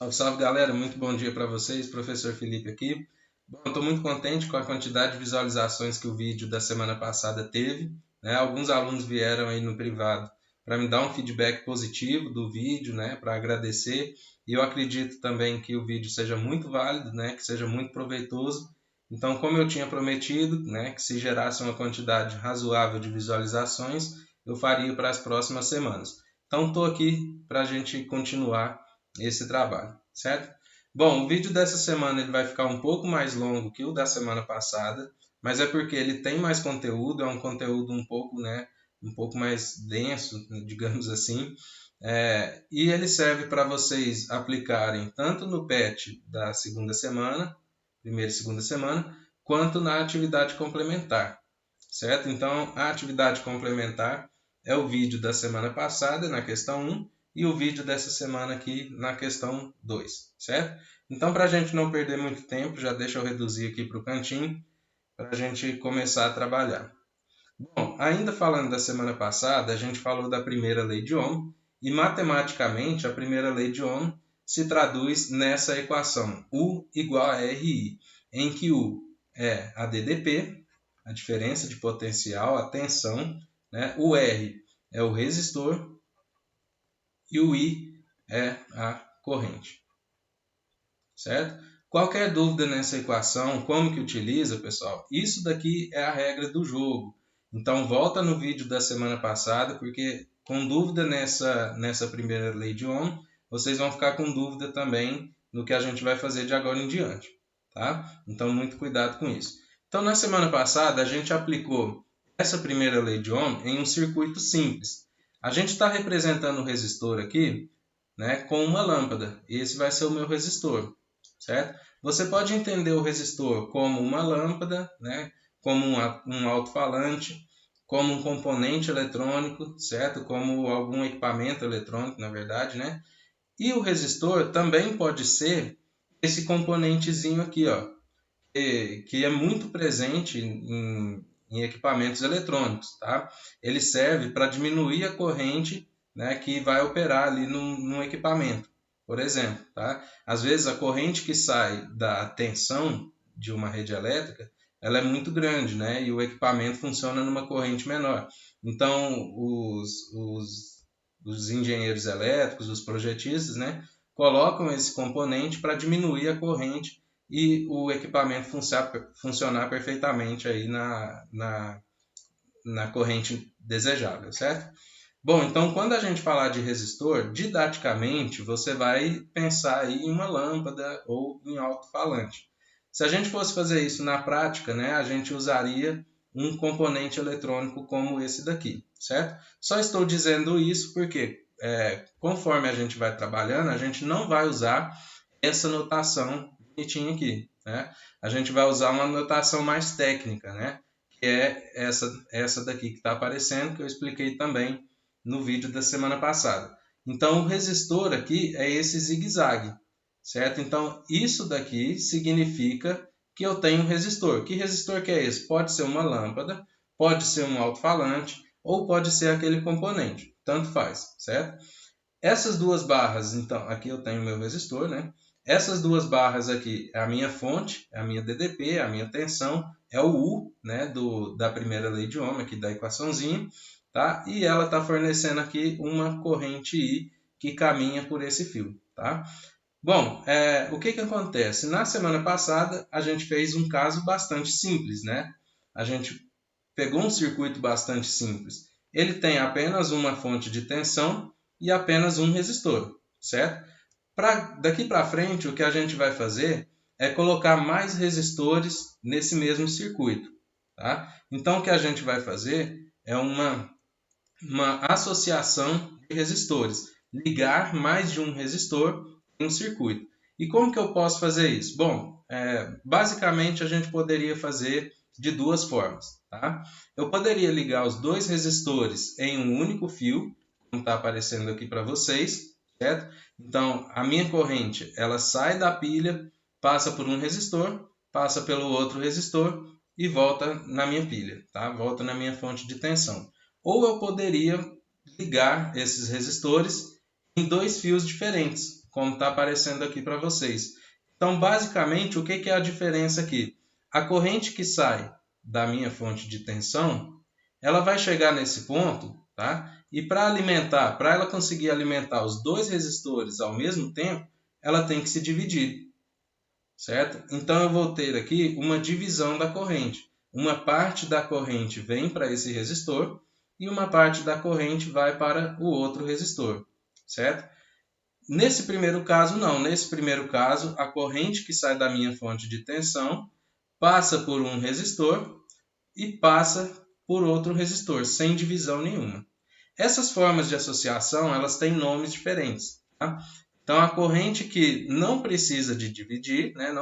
Salve, salve galera, muito bom dia para vocês, professor Felipe aqui. Bom, estou muito contente com a quantidade de visualizações que o vídeo da semana passada teve, né? Alguns alunos vieram aí no privado para me dar um feedback positivo do vídeo, né? Para agradecer. E eu acredito também que o vídeo seja muito válido, né? Que seja muito proveitoso. Então, como eu tinha prometido, né? Que se gerasse uma quantidade razoável de visualizações, eu faria para as próximas semanas. Então, estou aqui para a gente continuar esse trabalho, certo? Bom, o vídeo dessa semana ele vai ficar um pouco mais longo que o da semana passada, mas é porque ele tem mais conteúdo, é um conteúdo um pouco, né, um pouco mais denso, digamos assim, e ele serve para vocês aplicarem tanto no PET da segunda semana, primeira e segunda semana, quanto na atividade complementar, certo? Então, a atividade complementar é o vídeo da semana passada, na questão 1, e o vídeo dessa semana aqui na questão 2, certo? Então, para a gente não perder muito tempo, já deixa eu reduzir aqui para o cantinho, para a gente começar a trabalhar. Bom, ainda falando da semana passada, a gente falou da primeira lei de Ohm, e matematicamente a primeira lei de Ohm se traduz nessa equação, U igual a RI, em que U é a DDP, a diferença de potencial, a tensão, né? O R é o resistor e o I é a corrente, certo? Qualquer dúvida nessa equação, como que utiliza, pessoal? Isso daqui é a regra do jogo. Então volta no vídeo da semana passada, porque com dúvida nessa primeira lei de Ohm, vocês vão ficar com dúvida também no que a gente vai fazer de agora em diante, tá? Então muito cuidado com isso. Então na semana passada a gente aplicou essa primeira lei de Ohm em um circuito simples. A gente está representando o resistor aqui, né, com uma lâmpada. Esse vai ser o meu resistor, certo? Você pode entender o resistor como uma lâmpada, né, como um alto-falante, como um componente eletrônico, certo? Como algum equipamento eletrônico, na verdade, né? E o resistor também pode ser esse componentezinho aqui, ó, que é muito presente em equipamentos eletrônicos, tá? Ele serve para diminuir a corrente, né, que vai operar ali num equipamento, por exemplo, tá? Às vezes a corrente que sai da tensão de uma rede elétrica, ela é muito grande, né? E o equipamento funciona numa corrente menor. Então, os engenheiros elétricos, os projetistas, né, colocam esse componente para diminuir a corrente e o equipamento funcionar perfeitamente aí na corrente desejável, certo? Bom, então quando a gente falar de resistor, didaticamente você vai pensar aí em uma lâmpada ou em alto-falante. Se a gente fosse fazer isso na prática, né, a gente usaria um componente eletrônico como esse daqui, certo? Só estou dizendo isso porque conforme a gente vai trabalhando, a gente não vai usar essa notação bonitinha aqui, né? A gente vai usar uma notação mais técnica, né? Que é essa daqui que está aparecendo, que eu expliquei também no vídeo da semana passada. Então, o resistor aqui é esse zigue-zague, certo? Então, isso daqui significa que eu tenho um resistor. Que resistor que é esse? Pode ser uma lâmpada, pode ser um alto-falante, ou pode ser aquele componente. Tanto faz, certo? Essas duas barras, então, aqui eu tenho o meu resistor, né? Essas duas barras aqui é a minha fonte, é a minha DDP, é a minha tensão, é o U, né, da primeira lei de Ohm, aqui da equaçãozinha, tá? E ela está fornecendo aqui uma corrente I que caminha por esse fio, tá? Bom, o que acontece? Na semana passada, a gente fez um caso bastante simples, né? A gente pegou um circuito bastante simples. Ele tem apenas uma fonte de tensão e apenas um resistor, certo? Daqui para frente, o que a gente vai fazer é colocar mais resistores nesse mesmo circuito, tá? Então, o que a gente vai fazer é uma associação de resistores, ligar mais de um resistor em um circuito. E como que eu posso fazer isso? Bom, basicamente a gente poderia fazer de duas formas, tá? Eu poderia ligar os dois resistores em um único fio, como está aparecendo aqui para vocês, certo? Então, a minha corrente, ela sai da pilha, passa por um resistor, passa pelo outro resistor e volta na minha pilha, tá? Volta na minha fonte de tensão. Ou eu poderia ligar esses resistores em dois fios diferentes, como está aparecendo aqui para vocês. Então, basicamente, o que é a diferença aqui? A corrente que sai da minha fonte de tensão, ela vai chegar nesse ponto, tá? E para ela conseguir alimentar os dois resistores ao mesmo tempo, ela tem que se dividir, certo? Então eu vou ter aqui uma divisão da corrente. Uma parte da corrente vem para esse resistor e uma parte da corrente vai para o outro resistor, certo? Nesse primeiro caso, não. Nesse primeiro caso, a corrente que sai da minha fonte de tensão passa por um resistor e passa por outro resistor, sem divisão nenhuma. Essas formas de associação, elas têm nomes diferentes, tá? Então, a corrente que não precisa de dividir, né,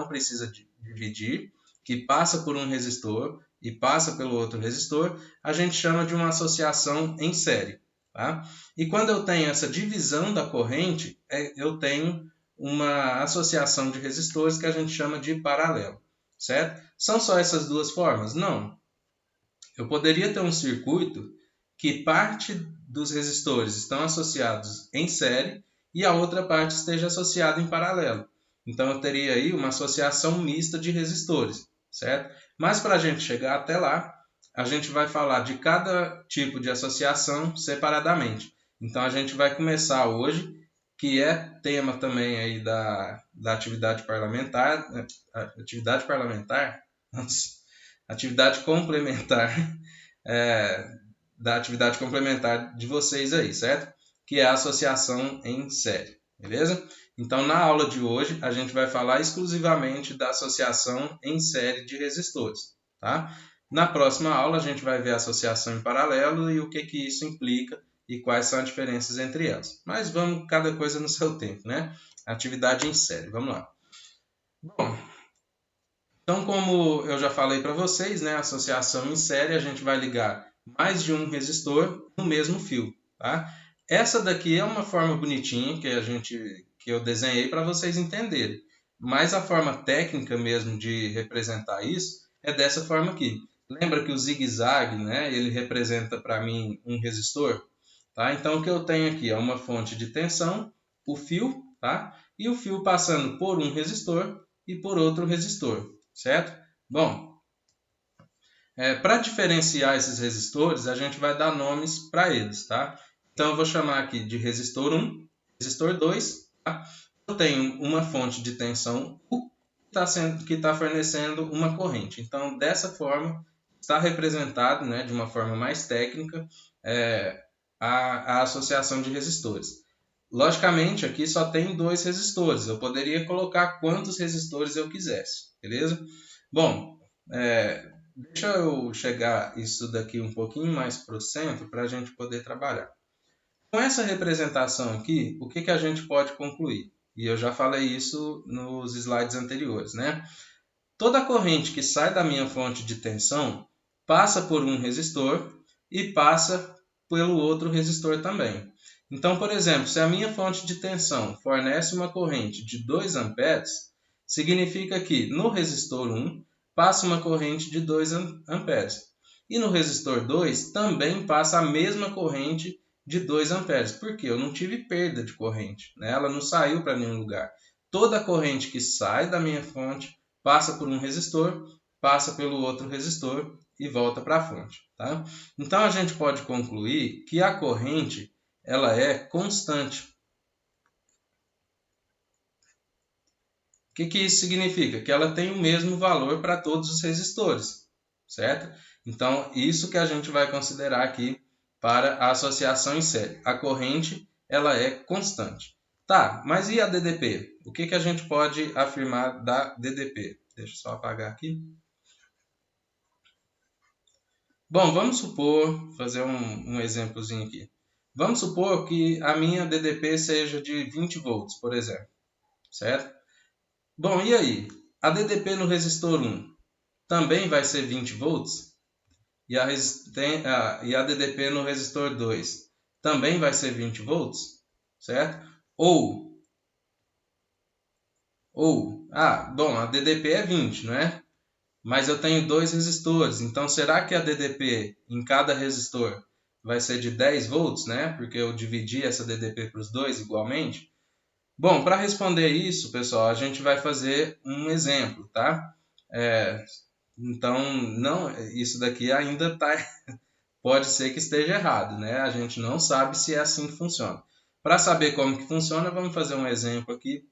que passa por um resistor e passa pelo outro resistor, a gente chama de uma associação em série. Tá? E quando eu tenho essa divisão da corrente, eu tenho uma associação de resistores que a gente chama de paralelo. Certo? São só essas duas formas? Não. Eu poderia ter um circuito que parte dos resistores estão associados em série e a outra parte esteja associada em paralelo. Então eu teria aí uma associação mista de resistores, certo? Mas para a gente chegar até lá, a gente vai falar de cada tipo de associação separadamente. Então a gente vai começar hoje, que é tema também aí da atividade parlamentar, atividade complementar, da atividade complementar de vocês aí, certo? Que é a associação em série, beleza? Então, na aula de hoje, a gente vai falar exclusivamente da associação em série de resistores, tá? Na próxima aula, a gente vai ver a associação em paralelo e o que isso implica e quais são as diferenças entre elas. Mas vamos cada coisa no seu tempo, né? Atividade em série, vamos lá. Bom, então, como eu já falei para vocês, né, associação em série, a gente vai ligar mais de um resistor no mesmo fio, tá? Essa daqui é uma forma bonitinha que eu desenhei para vocês entenderem. Mas a forma técnica mesmo de representar isso é dessa forma aqui. Lembra que o zigue-zague, né, ele representa para mim um resistor? Tá? Então, o que eu tenho aqui é uma fonte de tensão, o fio, tá? E o fio passando por um resistor e por outro resistor. Certo? Bom, para diferenciar esses resistores, a gente vai dar nomes para eles, tá? Então, eu vou chamar aqui de resistor 1, resistor 2, tá? Eu tenho uma fonte de tensão U que está fornecendo uma corrente. Então, dessa forma, está representado, né, de uma forma mais técnica, a associação de resistores. Logicamente, aqui só tem dois resistores. Eu poderia colocar quantos resistores eu quisesse, beleza? Bom, deixa eu chegar isso daqui um pouquinho mais para o centro para a gente poder trabalhar. Com essa representação aqui, o que a gente pode concluir? E eu já falei isso nos slides anteriores, né? Toda corrente que sai da minha fonte de tensão passa por um resistor e passa pelo outro resistor também. Então, por exemplo, se a minha fonte de tensão fornece uma corrente de 2 amperes, significa que no resistor 1 passa uma corrente de 2 amperes. E no resistor 2 também passa a mesma corrente de 2 amperes, porque eu não tive perda de corrente, né? Ela não saiu para nenhum lugar. Toda corrente que sai da minha fonte passa por um resistor, passa pelo outro resistor e volta para a fonte. Tá? Então a gente pode concluir que a corrente ela é constante. O que isso significa? Que ela tem o mesmo valor para todos os resistores, certo? Então, isso que a gente vai considerar aqui para a associação em série. A corrente ela é constante. Tá, mas e a DDP? O que a gente pode afirmar da DDP? Deixa eu só apagar aqui. Bom, vamos supor, fazer um exemplozinho aqui. Vamos supor que a minha DDP seja de 20 volts, por exemplo, certo? Bom, e aí? A DDP no resistor 1 também vai ser 20 volts? E a DDP no resistor 2 também vai ser 20 volts? Certo? Bom, a DDP é 20, não é? Mas eu tenho dois resistores, então será que a DDP em cada resistor vai ser de 10 volts, né? Porque eu dividi essa DDP para os dois igualmente. Bom, para responder isso, pessoal, a gente vai fazer um exemplo, tá? Então, não, isso daqui ainda tá, pode ser que esteja errado, né? A gente não sabe se é assim que funciona. Para saber como que funciona, vamos fazer um exemplo aqui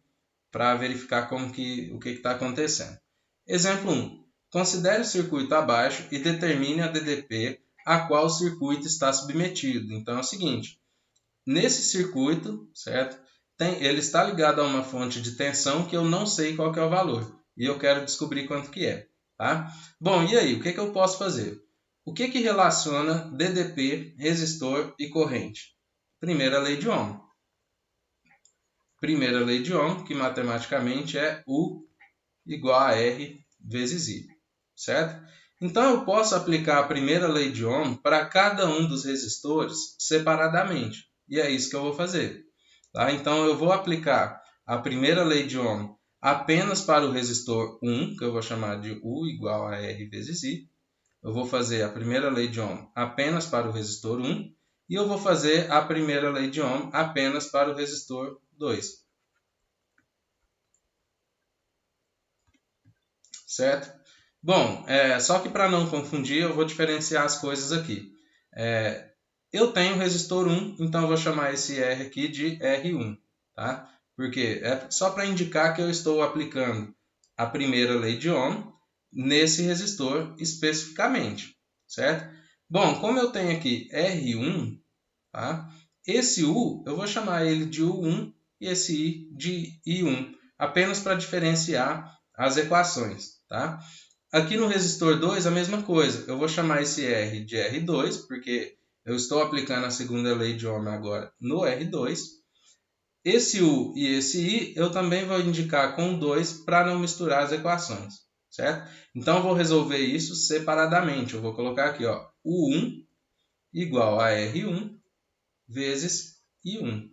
para verificar o que está acontecendo. Exemplo 1. Considere o circuito abaixo e determine a DDP a qual o circuito está submetido. Então é o seguinte, nesse circuito, certo? Ele está ligado a uma fonte de tensão que eu não sei qual que é o valor e eu quero descobrir quanto que é, tá? Bom, e aí, o que que eu posso fazer? O que que relaciona DDP, resistor e corrente? Primeira lei de Ohm. Primeira lei de Ohm, que matematicamente é U igual a R vezes I, certo? Então eu posso aplicar a primeira lei de Ohm para cada um dos resistores separadamente. E é isso que eu vou fazer. Tá? Então eu vou aplicar a primeira lei de Ohm apenas para o resistor 1, que eu vou chamar de U igual a R vezes I. Eu vou fazer a primeira lei de Ohm apenas para o resistor 1 e eu vou fazer a primeira lei de Ohm apenas para o resistor 2. Certo? Bom, só que para não confundir, eu vou diferenciar as coisas aqui. É, eu tenho resistor 1, então eu vou chamar esse R aqui de R1, tá? Porque é só para indicar que eu estou aplicando a primeira lei de Ohm nesse resistor especificamente, certo? Bom, como eu tenho aqui R1, tá? Esse U eu vou chamar ele de U1 e esse I de I1, apenas para diferenciar as equações, tá? Aqui no resistor 2 a mesma coisa, eu vou chamar esse R de R2, porque eu estou aplicando a segunda lei de Ohm agora no R2. Esse U e esse I eu também vou indicar com 2 para não misturar as equações, certo? Então eu vou resolver isso separadamente, eu vou colocar aqui, ó, U1 igual a R1 vezes I1.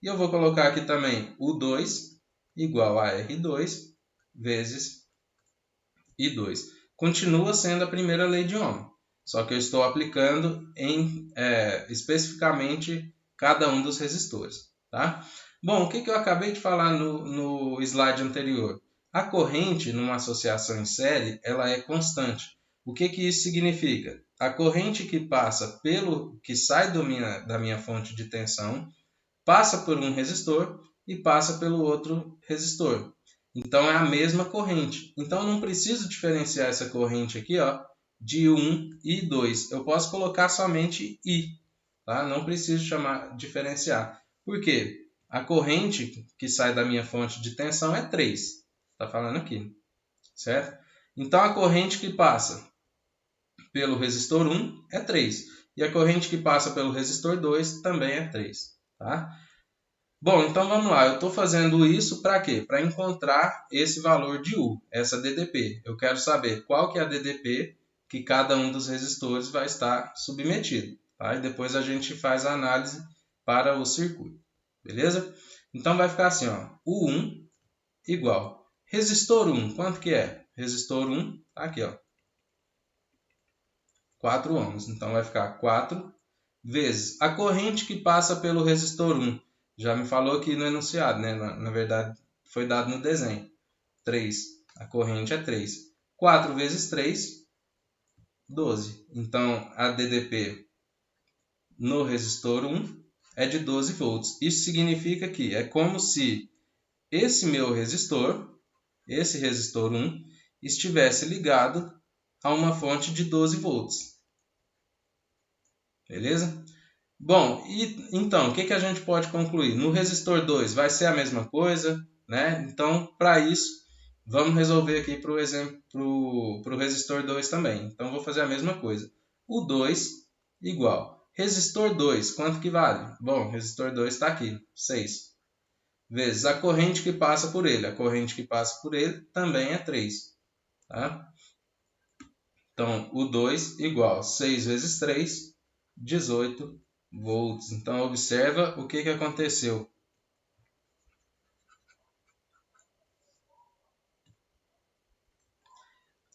E eu vou colocar aqui também U2 igual a R2 vezes I2. Continua sendo a primeira lei de Ohm, só que eu estou aplicando especificamente cada um dos resistores. Tá? Bom, o que eu acabei de falar no slide anterior? A corrente numa associação em série ela é constante. O que isso significa? A corrente que sai da minha fonte de tensão passa por um resistor e passa pelo outro resistor. Então é a mesma corrente. Então eu não preciso diferenciar essa corrente aqui, ó, de 1 e 2. Eu posso colocar somente I, tá? Não preciso diferenciar. Por quê? A corrente que sai da minha fonte de tensão é 3. Está falando aqui, certo? Então a corrente que passa pelo resistor 1 é 3. E a corrente que passa pelo resistor 2 também é 3, tá? Bom, então vamos lá. Eu estou fazendo isso para quê? Para encontrar esse valor de U, essa DDP. Eu quero saber qual que é a DDP que cada um dos resistores vai estar submetido. Tá? E depois a gente faz a análise para o circuito. Beleza? Então vai ficar assim, ó, U1 igual. Resistor 1, quanto que é? Resistor 1, tá aqui, ó, 4 ohms. Então vai ficar 4 vezes a corrente que passa pelo resistor 1. Já me falou aqui no enunciado, né? Na verdade, foi dado no desenho. 3. A corrente é 3. 4 vezes 3, 12. Então, a DDP no resistor 1 é de 12 volts. Isso significa que é como se esse meu resistor, esse resistor 1, estivesse ligado a uma fonte de 12 volts. Beleza? Bom, e então, o que a gente pode concluir? No resistor 2 vai ser a mesma coisa, né? Então, para isso, vamos resolver aqui para o exemplo, para o resistor 2 também. Então, vou fazer a mesma coisa. O 2 igual. Resistor 2, quanto que vale? Bom, resistor 2 está aqui, 6. Vezes a corrente que passa por ele. A corrente que passa por ele também é 3. Tá? Então, o 2 igual 6 vezes 3, 18 volts. Então, observa o que aconteceu.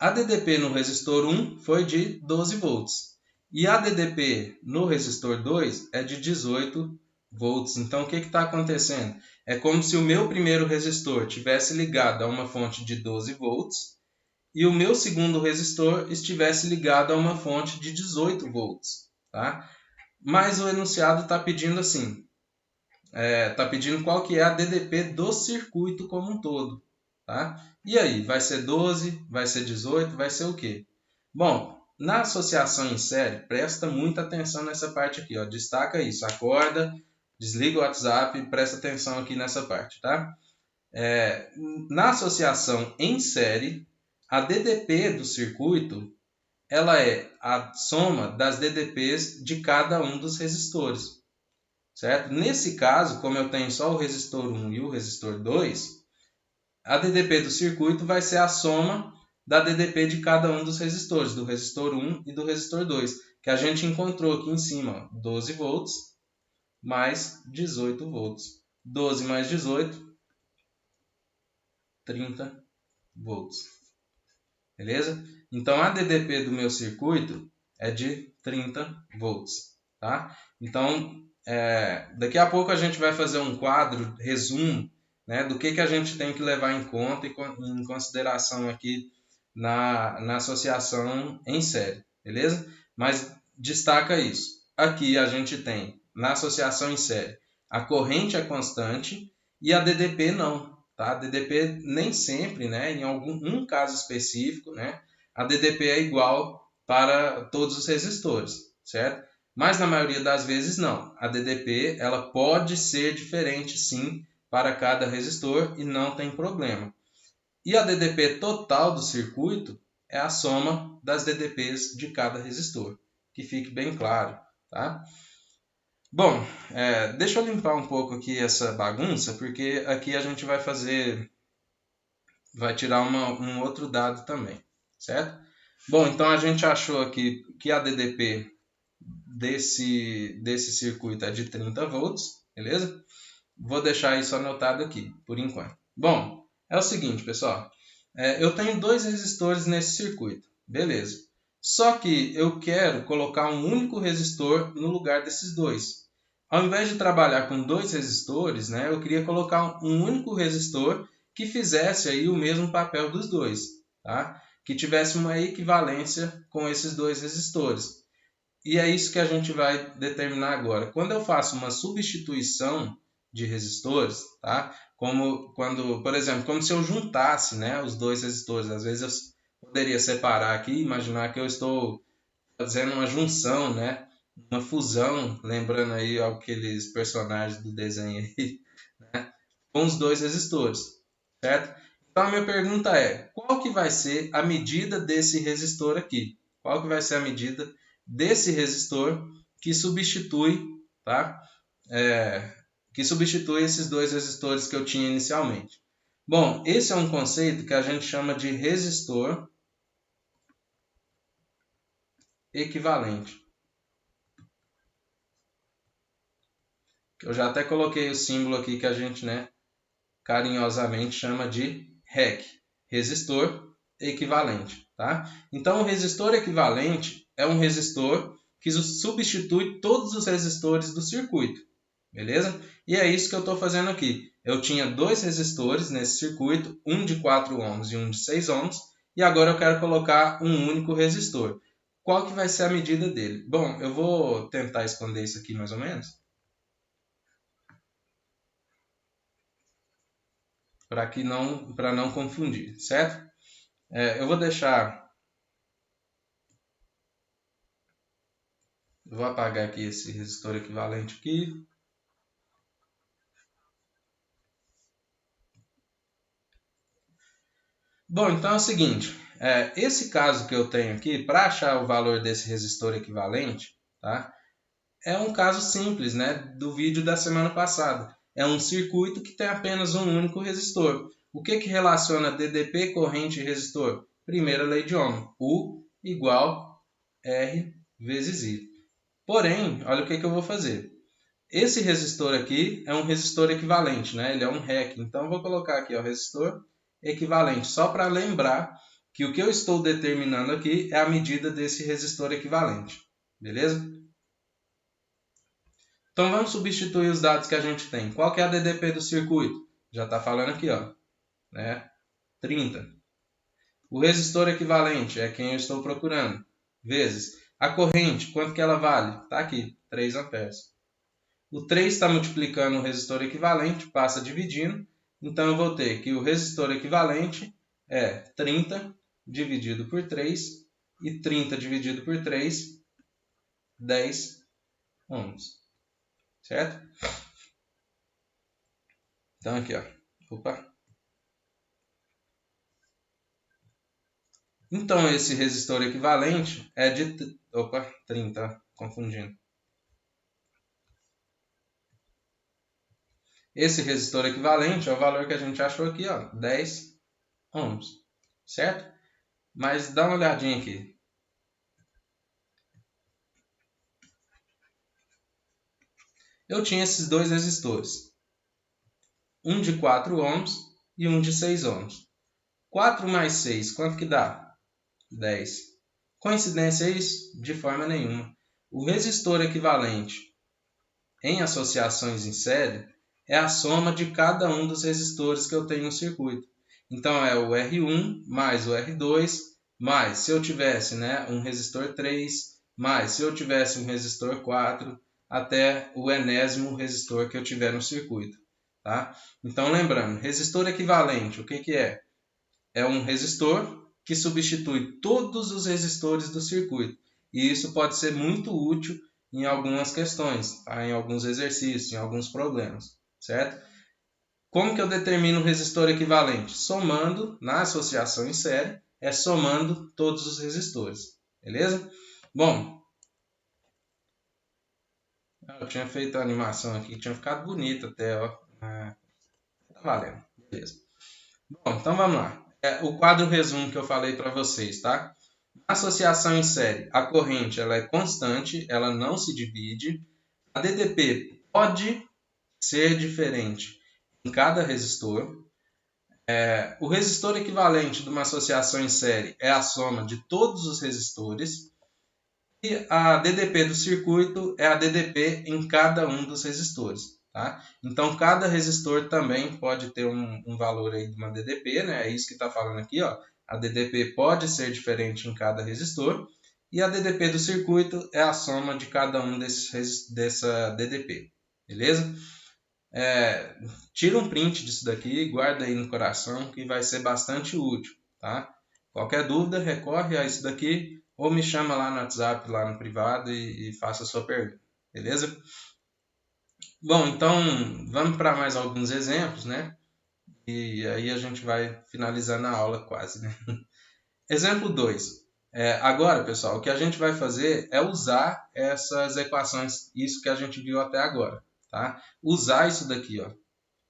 A DDP no resistor 1 foi de 12 volts. E a DDP no resistor 2 é de 18 volts. Então, o que está acontecendo? É como se o meu primeiro resistor tivesse ligado a uma fonte de 12 volts e o meu segundo resistor estivesse ligado a uma fonte de 18 volts. Tá? Mas o enunciado está pedindo assim, está pedindo qual que é a DDP do circuito como um todo. Tá? E aí, vai ser 12, vai ser 18, vai ser o quê? Bom, na associação em série, presta muita atenção nessa parte aqui. Ó. Destaca isso, acorda, desliga o WhatsApp, presta atenção aqui nessa parte. Tá? Na associação em série, a DDP do circuito ela é a soma das DDPs de cada um dos resistores. Certo? Nesse caso, como eu tenho só o resistor 1 e o resistor 2, a DDP do circuito vai ser a soma da DDP de cada um dos resistores, do resistor 1 e do resistor 2, que a gente encontrou aqui em cima, 12 volts mais 18 volts. 12 mais 18, 30 volts. Beleza? Então, a DDP do meu circuito é de 30 volts. Tá? Então, daqui a pouco a gente vai fazer um quadro, resumo, né, do que a gente tem que levar em conta e em consideração aqui na associação em série. Beleza? Mas destaca isso. Aqui a gente tem, na associação em série, a corrente é constante e a DDP não. Tá? A DDP nem sempre, né, em um caso específico, né, a DDP é igual para todos os resistores, certo? Mas na maioria das vezes não. A DDP ela pode ser diferente sim para cada resistor e não tem problema. E a DDP total do circuito é a soma das DDPs de cada resistor, que fique bem claro, tá? Bom, deixa eu limpar um pouco aqui essa bagunça, porque aqui a gente vai tirar um outro dado também, certo? Bom, então a gente achou aqui que a DDP desse circuito é de 30 volts, beleza? Vou deixar isso anotado aqui, por enquanto. Bom, é o seguinte, pessoal. Eu tenho dois resistores nesse circuito, beleza. Só que eu quero colocar um único resistor no lugar desses dois. Ao invés de trabalhar com dois resistores, né, eu queria colocar um único resistor que fizesse aí o mesmo papel dos dois, tá? Que tivesse uma equivalência com esses dois resistores. E é isso que a gente vai determinar agora. Quando eu faço uma substituição de resistores, tá? Como quando, por exemplo, como se eu juntasse, né, os dois resistores. Às vezes eu poderia separar aqui, imaginar que eu estou fazendo uma junção, né, uma fusão, lembrando aí aqueles personagens do desenho aí, né, com os dois resistores, certo? Então a minha pergunta é, qual que vai ser a medida desse resistor aqui? Qual que vai ser a medida desse resistor que substitui, tá? Que substitui esses dois resistores que eu tinha inicialmente. Bom, esse é um conceito que a gente chama de resistor equivalente. Eu já até coloquei o símbolo aqui que a gente, né, carinhosamente chama de REC, resistor equivalente. Tá? Então, o resistor equivalente é um resistor que substitui todos os resistores do circuito. Beleza? E é isso que eu estou fazendo aqui. Eu tinha dois resistores nesse circuito, um de 4 ohms e um de 6 ohms, e agora eu quero colocar um único resistor. Qual que vai ser a medida dele? Bom, eu vou tentar esconder isso aqui mais ou menos, para não confundir, certo? Eu vou deixar, eu vou apagar aqui esse resistor equivalente aqui. Bom, então é o seguinte, esse caso que eu tenho aqui, para achar o valor desse resistor equivalente, tá? É um caso simples, né, do vídeo da semana passada. É um circuito que tem apenas um único resistor. O que relaciona DDP, corrente e resistor? Primeira lei de Ohm, U igual R vezes I. Porém, olha o que eu vou fazer. Esse resistor aqui é um resistor equivalente, né? Ele é um REC. Então, eu vou colocar aqui o resistor equivalente, só para lembrar que o que eu estou determinando aqui é a medida desse resistor equivalente. Beleza? Então vamos substituir os dados que a gente tem. Qual que é a DDP do circuito? Já está falando aqui, ó, né? 30. O resistor equivalente é quem eu estou procurando, vezes a corrente, quanto que ela vale? Está aqui, 3 amperes. O 3 está multiplicando o resistor equivalente, passa dividindo, então eu vou ter que o resistor equivalente é 30 dividido por 3, e 30 dividido por 3, 10 ohms, certo? Então aqui, ó, opa. Então esse resistor equivalente é de, 30, confundindo. Esse resistor equivalente é o valor que a gente achou aqui, ó, 10 ohms, certo? Mas dá uma olhadinha aqui. Eu tinha esses dois resistores, um de 4 ohms e um de 6 ohms. 4 mais 6, quanto que dá? 10. Coincidência isso? De forma nenhuma. O resistor equivalente em associações em série é a soma de cada um dos resistores que eu tenho no circuito. Então é o R1 mais o R2, mais se eu tivesse, né, um resistor 3, mais se eu tivesse um resistor 4, até o enésimo resistor que eu tiver no circuito. Tá? Então lembrando, resistor equivalente, o que, que é? É um resistor que substitui todos os resistores do circuito. E isso pode ser muito útil em algumas questões, tá? Em alguns exercícios, em alguns problemas, certo? Como que eu determino o resistor equivalente? Somando, na associação em série, é somando todos os resistores, beleza? Bom, eu tinha feito a animação aqui, tinha ficado bonito até, ó. Tá valendo, beleza. Bom, então vamos lá. O quadro resumo que eu falei para vocês, tá? Na associação em série, a corrente ela é constante, ela não se divide. A DDP pode ser diferente em cada resistor. O resistor equivalente de uma associação em série é a soma de todos os resistores. E a DDP do circuito é a DDP em cada um dos resistores. Tá? Então, cada resistor também pode ter um valor aí de uma DDP, né? É isso que está falando aqui, ó. A DDP pode ser diferente em cada resistor. E a DDP do circuito é a soma de cada um dessa DDP. Beleza? Tira um print disso daqui, guarda aí no coração, que vai ser bastante útil. Tá? Qualquer dúvida, recorre a isso daqui ou me chama lá no WhatsApp, lá no privado e faça a sua pergunta. Beleza? Bom, então vamos para mais alguns exemplos, né? E aí a gente vai finalizando a aula quase, né? Exemplo 2. Agora, pessoal, o que a gente vai fazer é usar essas equações, isso que a gente viu até agora, tá? Usar isso daqui, ó,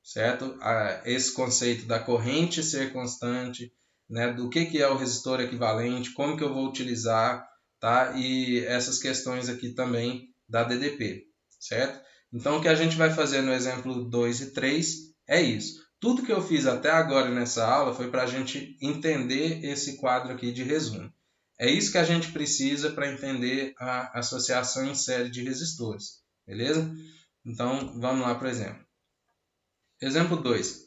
certo? Esse conceito da corrente ser constante, né? Do que é o resistor equivalente, como que eu vou utilizar, tá? E essas questões aqui também da DDP, certo? Então, o que a gente vai fazer no exemplo 2 e 3 é isso. Tudo que eu fiz até agora nessa aula foi para a gente entender esse quadro aqui de resumo. É isso que a gente precisa para entender a associação em série de resistores, beleza? Então, vamos lá para o exemplo. Exemplo 2.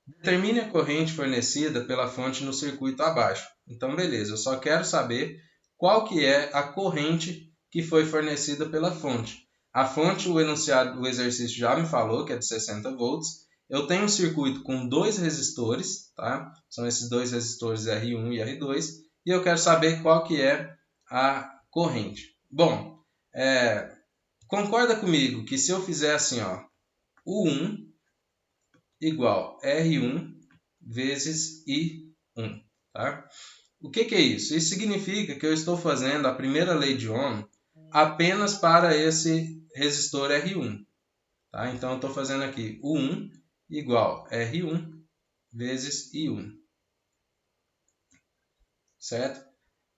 Determine a corrente fornecida pela fonte no circuito abaixo. Então, beleza, eu só quero saber qual que é a corrente que foi fornecida pela fonte. A fonte, o enunciado do exercício já me falou que é de 60 volts. Eu tenho um circuito com dois resistores, tá? São esses dois resistores R1 e R2. E eu quero saber qual que é a corrente. Bom, concorda comigo que se eu fizer assim, ó, U1 igual R1 vezes I1, tá? O que é isso? Isso significa que eu estou fazendo a primeira lei de Ohm apenas para esse resistor R1. Tá? Então, eu estou fazendo aqui U1 igual R1 vezes I1. Certo?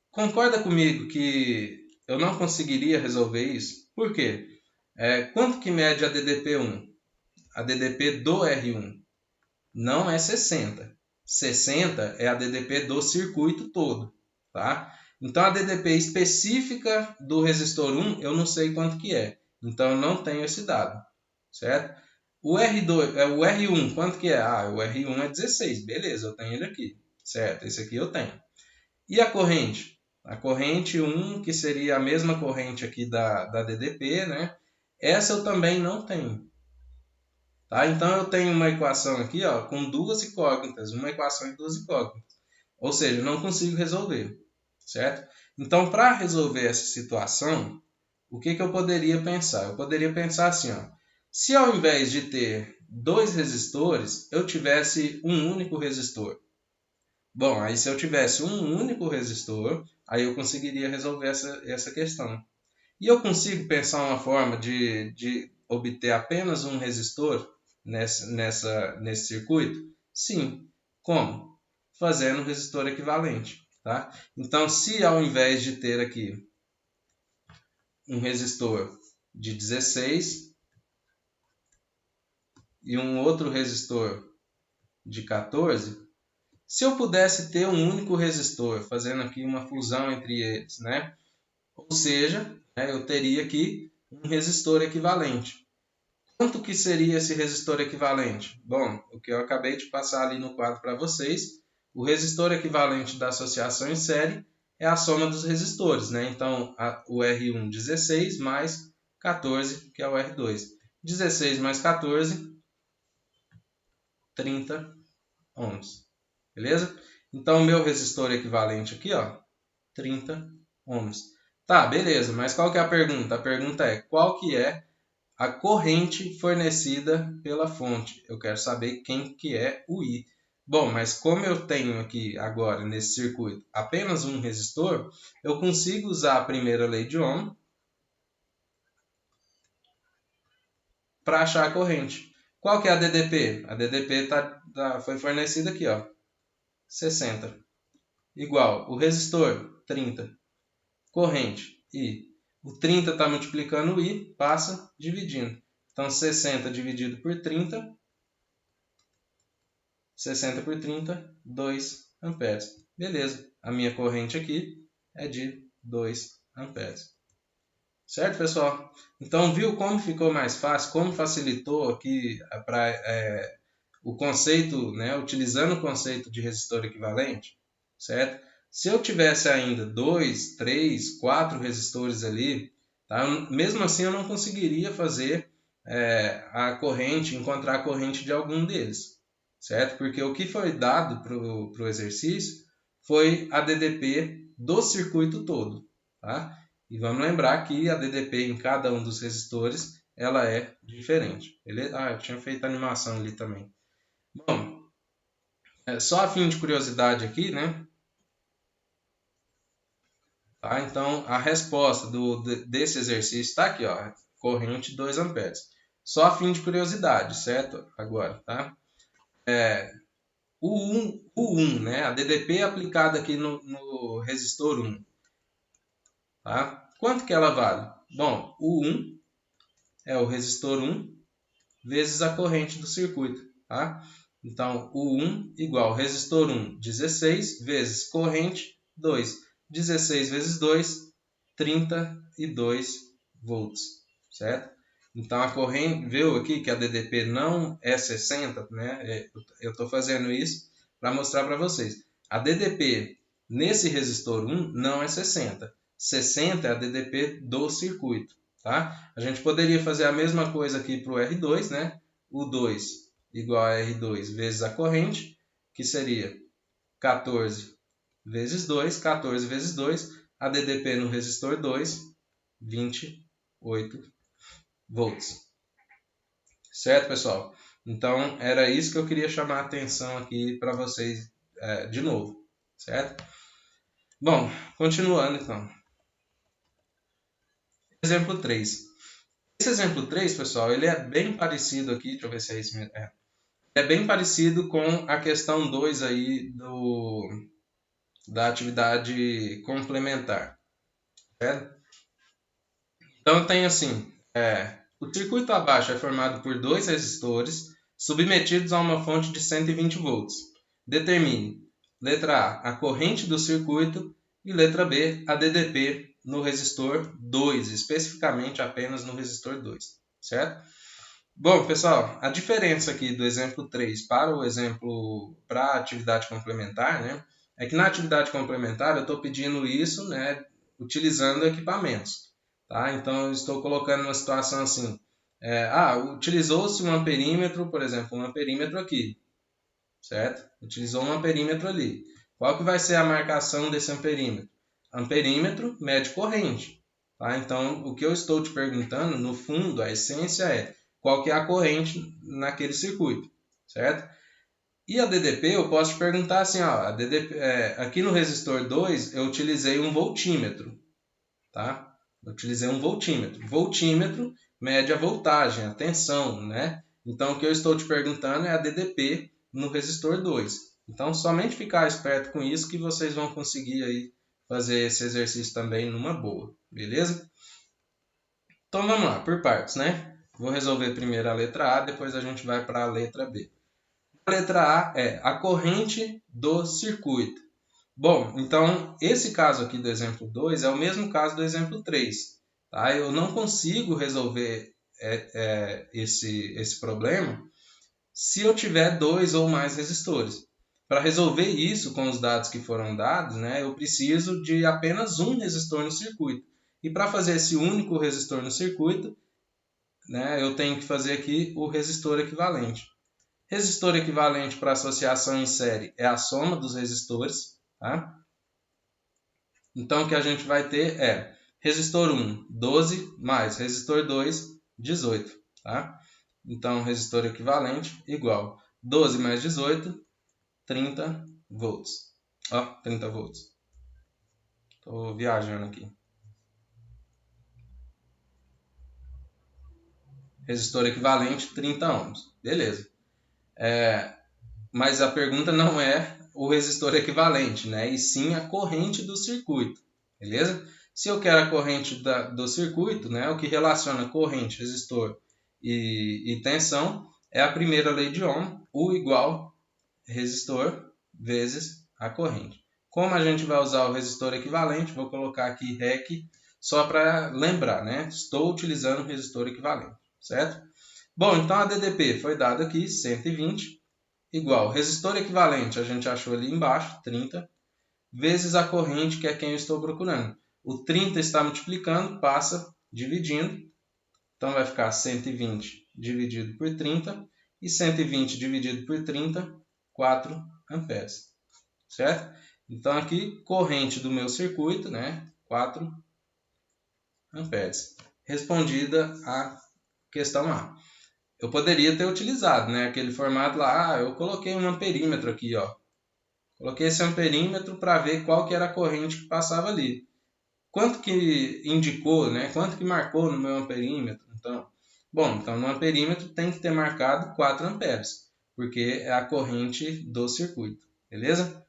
Concorda comigo que eu não conseguiria resolver isso? Por quê? Quanto que mede a DDP1? A DDP do R1 não é 60. 60 é a DDP do circuito todo. Tá? Então, a DDP específica do resistor 1, eu não sei quanto que é. Então eu não tenho esse dado, certo? O R1, quanto que é? O R1 é 16, beleza, eu tenho ele aqui, certo? Esse aqui eu tenho. E a corrente? A corrente 1, que seria a mesma corrente aqui da DDP, né? Essa eu também não tenho. Tá? Então eu tenho uma equação aqui, ó, com duas incógnitas, uma equação e duas incógnitas. Ou seja, eu não consigo resolver, certo? Então, para resolver essa situação, o que eu poderia pensar? Eu poderia pensar assim, ó, se ao invés de ter dois resistores, eu tivesse um único resistor. Bom, aí se eu tivesse um único resistor, aí eu conseguiria resolver essa questão. E eu consigo pensar uma forma de obter apenas um resistor nesse circuito? Sim. Como? Fazendo um resistor equivalente. Tá? Então, se ao invés de ter aqui um resistor de 16 e um outro resistor de 14, se eu pudesse ter um único resistor, fazendo aqui uma fusão entre eles, né? Ou seja, né, eu teria aqui um resistor equivalente. Quanto que seria esse resistor equivalente? Bom, o que eu acabei de passar ali no quadro para vocês, o resistor equivalente da associação em série é a soma dos resistores, né? Então, o R1, 16, mais 14, que é o R2. 16 mais 14, 30 ohms. Beleza? Então, o meu resistor equivalente aqui, ó, 30 ohms. Tá, beleza, mas qual que é a pergunta? A pergunta é, qual que é a corrente fornecida pela fonte? Eu quero saber quem que é o I. Bom, mas como eu tenho aqui agora nesse circuito apenas um resistor, eu consigo usar a primeira lei de Ohm para achar a corrente. Qual que é a DDP? A DDP foi fornecida aqui, ó, 60. Igual, o resistor, 30. Corrente, I. O 30 está multiplicando o I, passa dividindo. Então, 60 dividido por 30, 60 por 30, 2 amperes. Beleza, a minha corrente aqui é de 2 amperes. Certo, pessoal? Então, viu como ficou mais fácil, como facilitou aqui o conceito, né, utilizando o conceito de resistor equivalente, certo? Se eu tivesse ainda 2, 3, 4 resistores ali, tá? Mesmo assim eu não conseguiria fazer a corrente, encontrar a corrente de algum deles, certo? Porque o que foi dado para o exercício foi a DDP do circuito todo, tá? E vamos lembrar que a DDP em cada um dos resistores ela é diferente. Beleza? Eu tinha feito a animação ali também. Bom, só a fim de curiosidade aqui, né? Tá? Então, a resposta desse exercício está aqui, ó, corrente 2 amperes. Só a fim de curiosidade, certo? Agora, tá? O 1, né? A DDP aplicada aqui no resistor 1. Tá? Quanto que ela vale? Bom, o 1 é o resistor 1 vezes a corrente do circuito. Tá? Então, o 1 igual resistor 1, 16, vezes corrente 2. 16 vezes 2, 32 volts, certo? Então, a corrente, viu aqui que a DDP não é 60, né? Eu estou fazendo isso para mostrar para vocês. A DDP nesse resistor 1 não é 60. 60 é a DDP do circuito, tá? A gente poderia fazer a mesma coisa aqui para o R2, né? O 2 igual a R2 vezes a corrente, que seria 14 vezes 2, 14 vezes 2, a DDP no resistor 2, 28 volts. Certo, pessoal? Então, era isso que eu queria chamar a atenção aqui para vocês de novo, certo? Bom, continuando então. Exemplo 3. Esse exemplo 3, pessoal, ele é bem parecido aqui, deixa eu ver se é isso mesmo. É bem parecido com a questão 2 aí da atividade complementar, certo? Então tem assim, o circuito abaixo é formado por dois resistores submetidos a uma fonte de 120 volts. Determine, letra A, a corrente do circuito e letra B, a DDP no resistor 2, especificamente apenas no resistor 2, certo? Bom, pessoal, a diferença aqui do exemplo 3 para a atividade complementar, né, é que na atividade complementar eu estou pedindo isso, né, utilizando equipamentos. Tá? Então, eu estou colocando uma situação assim, utilizou-se um amperímetro, por exemplo, um amperímetro aqui, certo? Utilizou um amperímetro ali. Qual que vai ser a marcação desse amperímetro? Amperímetro mede corrente. Tá? Então, o que eu estou te perguntando, no fundo, a essência é qual que é a corrente naquele circuito, certo? E a DDP, eu posso te perguntar assim, ó, a DDP, aqui no resistor 2, eu utilizei um voltímetro, tá? Eu utilizei um voltímetro. Voltímetro mede a voltagem, a tensão, né? Então, o que eu estou te perguntando é a DDP no resistor 2. Então, somente ficar esperto com isso que vocês vão conseguir aí fazer esse exercício também numa boa, beleza? Então, vamos lá, por partes, né? Vou resolver primeiro a letra A, depois a gente vai para a letra B. A letra A é a corrente do circuito. Bom, então esse caso aqui do exemplo 2 é o mesmo caso do exemplo 3. Tá? Eu não consigo resolver esse problema se eu tiver dois ou mais resistores. Para resolver isso com os dados que foram dados, né, eu preciso de apenas um resistor no circuito. E para fazer esse único resistor no circuito, né, eu tenho que fazer aqui o resistor equivalente. Resistor equivalente para associação em série é a soma dos resistores. Tá? Então, o que a gente vai ter é resistor 1, 12, mais resistor 2, 18. Tá? Então, resistor equivalente igual 12 mais 18, 30 volts. Ó, 30 volts. Estou viajando aqui. Resistor equivalente, 30 ohms. Beleza. Mas a pergunta não é o resistor equivalente, né? E sim a corrente do circuito. Beleza? Se eu quero a corrente do circuito, né? O que relaciona corrente, resistor e tensão é a primeira lei de Ohm, U igual resistor vezes a corrente. Como a gente vai usar o resistor equivalente, vou colocar aqui REC só para lembrar, né? Estou utilizando o resistor equivalente, certo? Bom, então a DDP foi dada aqui, 120, igual resistor equivalente, a gente achou ali embaixo, 30, vezes a corrente, que é quem eu estou procurando. O 30 está multiplicando, passa dividindo, então vai ficar 120 dividido por 30, e 120 dividido por 30, 4 amperes, certo? Então aqui, corrente do meu circuito, né? 4 amperes. Respondida a questão A. Eu poderia ter utilizado, né, aquele formato lá, eu coloquei um amperímetro aqui, ó. Coloquei esse amperímetro para ver qual que era a corrente que passava ali. Quanto que indicou, né? Quanto que marcou no meu amperímetro? Então, então no amperímetro tem que ter marcado 4 amperes, porque é a corrente do circuito, beleza?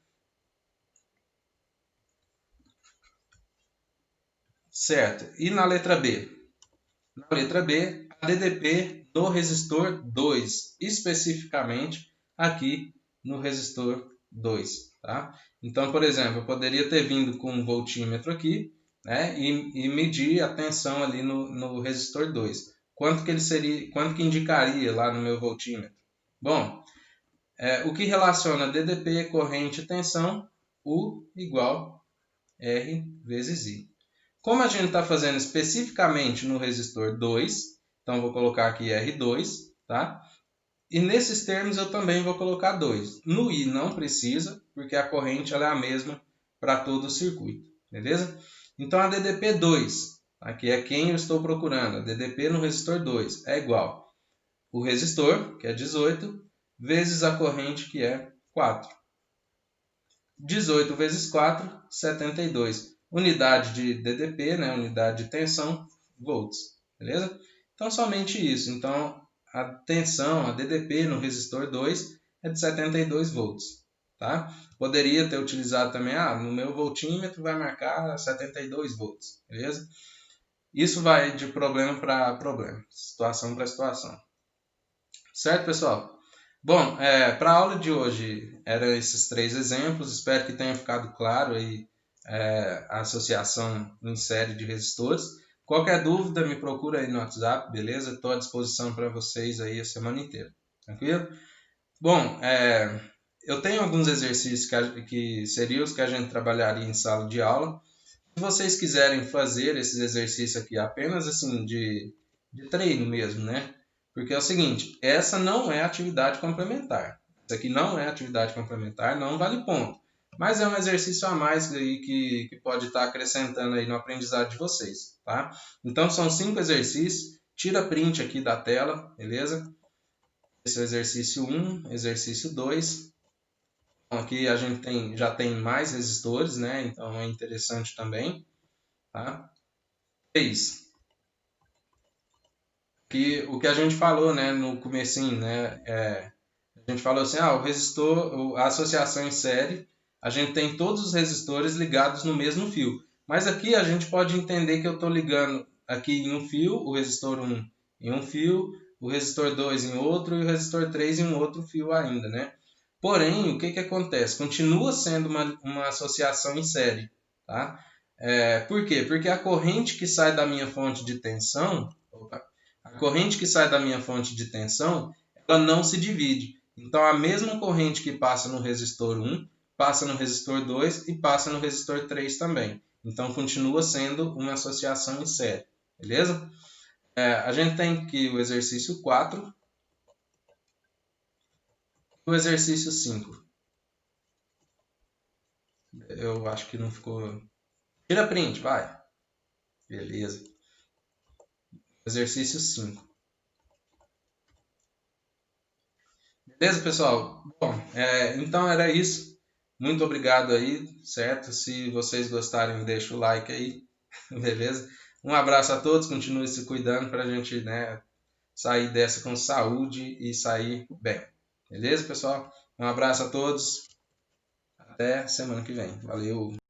Certo. E na letra B? Na letra B, a DDP do resistor 2, especificamente aqui no resistor 2. Tá? Então, por exemplo, eu poderia ter vindo com um voltímetro aqui, né, e medir a tensão ali no resistor 2. Quanto que indicaria lá no meu voltímetro? Bom, o que relaciona DDP, corrente e tensão, U igual R vezes I. Como a gente está fazendo especificamente no resistor 2, então vou colocar aqui R2, tá? E nesses termos eu também vou colocar 2. No I não precisa, porque a corrente ela é a mesma para todo o circuito, beleza? Então a DDP2, aqui é quem eu estou procurando, a DDP no resistor 2 é igual o resistor, que é 18, vezes a corrente, que é 4. 18 vezes 4, 72. Unidade de DDP, né? Unidade de tensão, volts. Beleza? Então, somente isso. Então, a tensão, a DDP no resistor 2 é de 72 volts. Tá? Poderia ter utilizado também, no meu voltímetro vai marcar 72 volts. Beleza? Isso vai de problema para problema, situação para situação. Certo, pessoal? Bom, para a aula de hoje eram esses 3 exemplos. Espero que tenha ficado claro aí a associação em série de resistores. Qualquer dúvida, me procura aí no WhatsApp, beleza? Estou à disposição para vocês aí a semana inteira, tranquilo? Bom, eu tenho alguns exercícios que seriam os que a gente trabalharia em sala de aula. Se vocês quiserem fazer esses exercícios aqui apenas assim de treino mesmo, né? Porque é o seguinte, essa não é atividade complementar. Isso aqui não é atividade complementar, não vale ponto. Mas é um exercício a mais aí que pode estar acrescentando aí no aprendizado de vocês, tá? Então são 5 exercícios. Tira print aqui da tela, beleza? Esse é o exercício 1, exercício 2. Aqui a gente já tem mais resistores, né? Então é interessante também, tá? 3. O que a gente falou, né, no comecinho, né? A gente falou assim, o resistor, a associação em série, a gente tem todos os resistores ligados no mesmo fio. Mas aqui a gente pode entender que eu estou ligando aqui em um fio, o resistor 1 em um fio, o resistor 2 em outro e o resistor 3 em um outro fio ainda, né? Porém, o que acontece? Continua sendo uma associação em série, tá? Por quê? Porque a corrente que sai da minha fonte de tensão, a corrente que sai da minha fonte de tensão, ela não se divide. Então, a mesma corrente que passa no resistor 1, passa no resistor 2 e passa no resistor 3 também. Então, continua sendo uma associação em série, beleza? A gente tem aqui o exercício 4 e o exercício 5. Eu acho que não ficou... Tira print, vai. Beleza. Exercício 5. Beleza, pessoal? Bom, então era isso. Muito obrigado aí, certo? Se vocês gostarem, deixa o like aí, beleza? Um abraço a todos, continue se cuidando para a gente, né, sair dessa com saúde e sair bem. Beleza, pessoal? Um abraço a todos. Até semana que vem. Valeu!